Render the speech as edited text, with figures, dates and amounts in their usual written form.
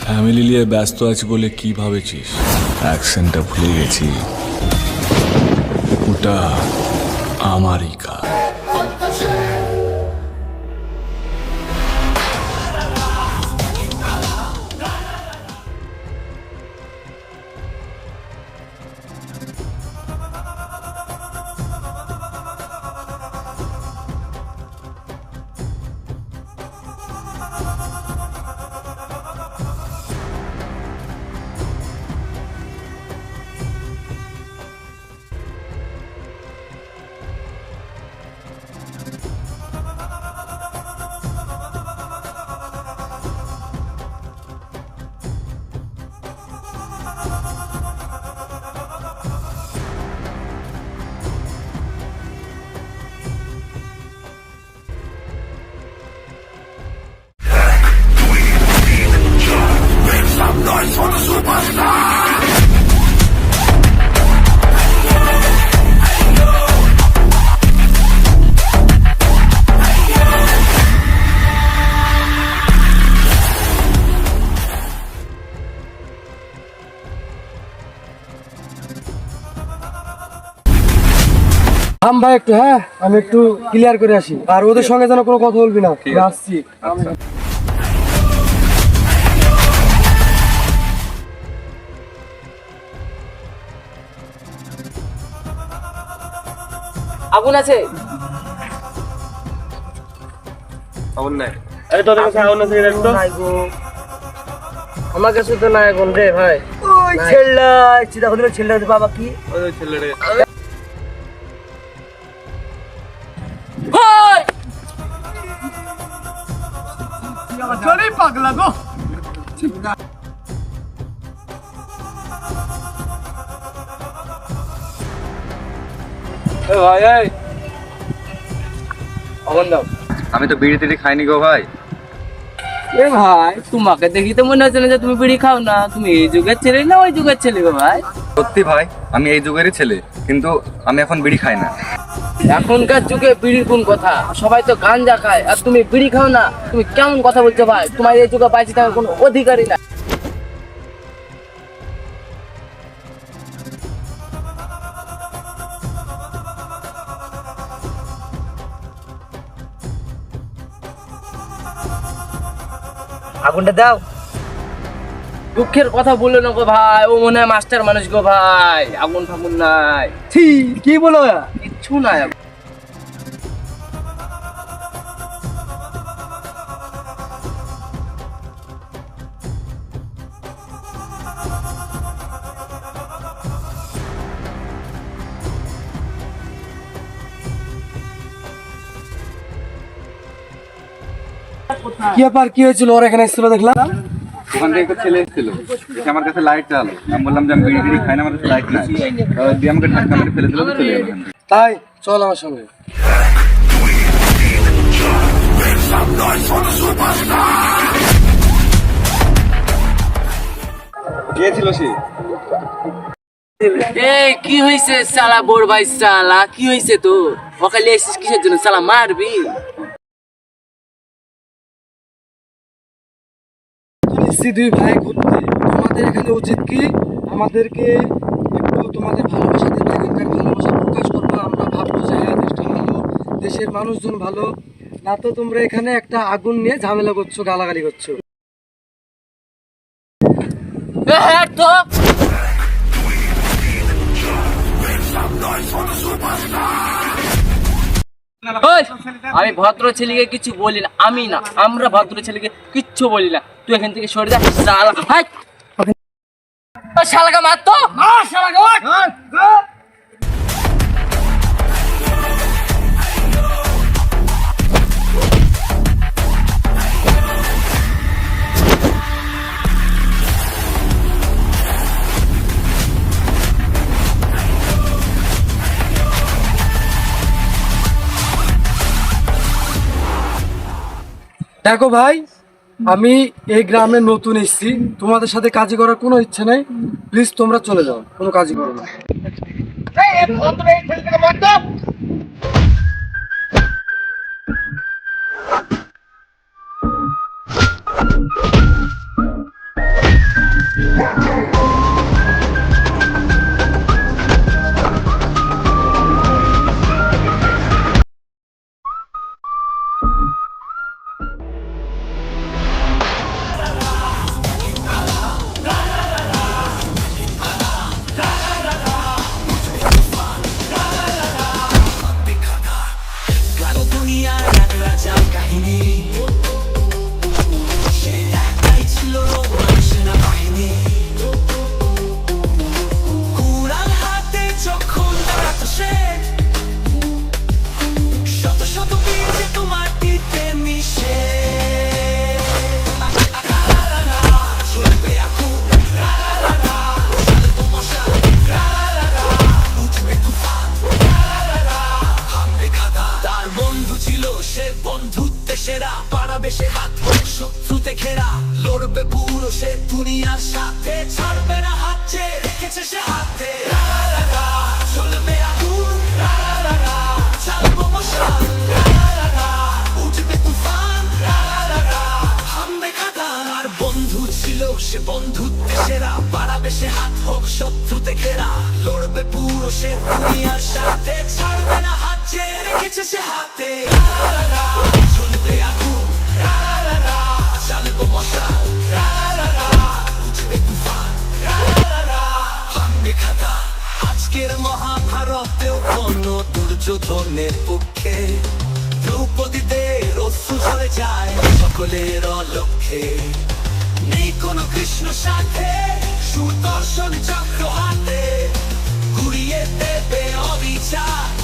Family নিয়ে ব্যস্ত আছি বলে কি ভাবেছিস? অ্যাকসেন্টটা ভুলে গেছি, ওটা আমারই কাজ। থাম ভাই একটু, হ্যাঁ আমি একটু ক্লিয়ার করে আসি, আর ওদের সঙ্গে যেন কোনো কথা বলবি না। আসছি। আগুন আছে? আগুন নাই। আরে তোদের কাছে আগুন আছে একটু? নাই গো, আমার কাছে তো নাই আগুন রে ভাই। ওই ছেলেটা চিন্তা করলে ছেলেটা বাবা কি ওই ছেলেটাকে ভাই চলে পাগলা গো। ভাই এই আগুন দাও। আমি তো বিড়ি টিড়ি খাইনি গো ভাই। এ ভাই তোমাকে দেখি তো মনে হচ্ছে না যে তুমি বিড়ি খাও না। তুমি এই যুগের ছেলে না ওই যুগের ছেলে গো ভাই? সত্যি ভাই, আমি এই যুগেরই ছেলে, কিন্তু আমি এখন বিড়ি খাই না। এখনকার যুগে বিড়ির কোন কথা, সবাই তো গাঞ্জা খায় আর তুমি বিড়ি খাও না। তুমি কেমন কথা বলছো ভাই? তোমার এই যুগে বাইচে থাকার কোনো অধিকারই না। আগুনটা দাও। দুঃখের কথা বললো না গো ভাই, ও মনে হয় মাস্টার মানুষ গো ভাই। আগুন ফাগুন নাই, ছি, কি বলো? কিচ্ছু নাই। কি ব্যাপার, কি হয়েছিল? ওর এখানে এসেছিল দেখলাম। ওখান থেকে একটা ছেলে এসেছিল, এসে আমার কাছে লাইট চালো। আমি বললাম যে আমি বিড়ি টিড়ি খাই না, আমার কাছে লাইট নাই। দিয়ে আমাকে ধাক্কা মেরে ফেলে দিল, তো চলে গেল। তাই চল আমার সঙ্গে। কে ছিল সে? এই কি হয়েছে সালা বোর ভাই? সালা কি হয়েছে তো? ওখানে এসেছিস কিসের জন্য? সালা মারবি? এসছি দুই ভাই ঘুরতে। তোমাদের এখানে উচিত কি আমাদেরকে একটু তোমাদের ভালোবাসা দিতে, এখানকার ভালোবাসা প্রকাশ করবো। আমরা ভাববো যে হ্যাঁ দেশটা ভালো, দেশের মানুষজন ভালো। না তো তোমরা এখানে একটা আগুন নিয়ে ঝামেলা করছো, গালাগালি করছো। হ্যাঁ তো ওই, আমি ভদ্র ছেলেকে কিছু বলি না। আমি না, আমরা ভদ্র ছেলেকে কিচ্ছু বলি না। তুই এখান থেকে সরে যা শালা। হাই শালাকে মার তো, মার শালাকে মার। দেখো ভাই, আমি এই গ্রামে নতুন এসেছি, তোমাদের সাথে কাজই করার কোনো ইচ্ছে নেই। প্লিজ তোমরা চলে যাও, কোনো কাজই করো না। দুনিয়ার সাথে ছাড়বে না হাত যে রেখেছে সে হাতে চলবে আগুন চালবো মশাল উঠবে তুফান থামবে কাঁদান আর বন্ধু ছিল সে বন্ধুত্বে সেরা বাড়াবে সে হাত হোক শত্রুতে ঘেরা লড়বে পুরো সে দুনিয়ার সাথে ছাড়বে না হাত যে রেখেছে সে হাতে চলবে আগুন চালবো মশাল উঠবে তুফান ভাঙবে খাতা আজকের মহাভারতেও কোন দুর্যোধনের পক্ষে দ্রৌপদীদের অশ্রু ঝরে যায় সকলের লক্ষ্যে নেই কোনো কৃষ্ণ সাথে সুদর্শন চক্র হাতে ঘুরিয়ে দেবে অবিচার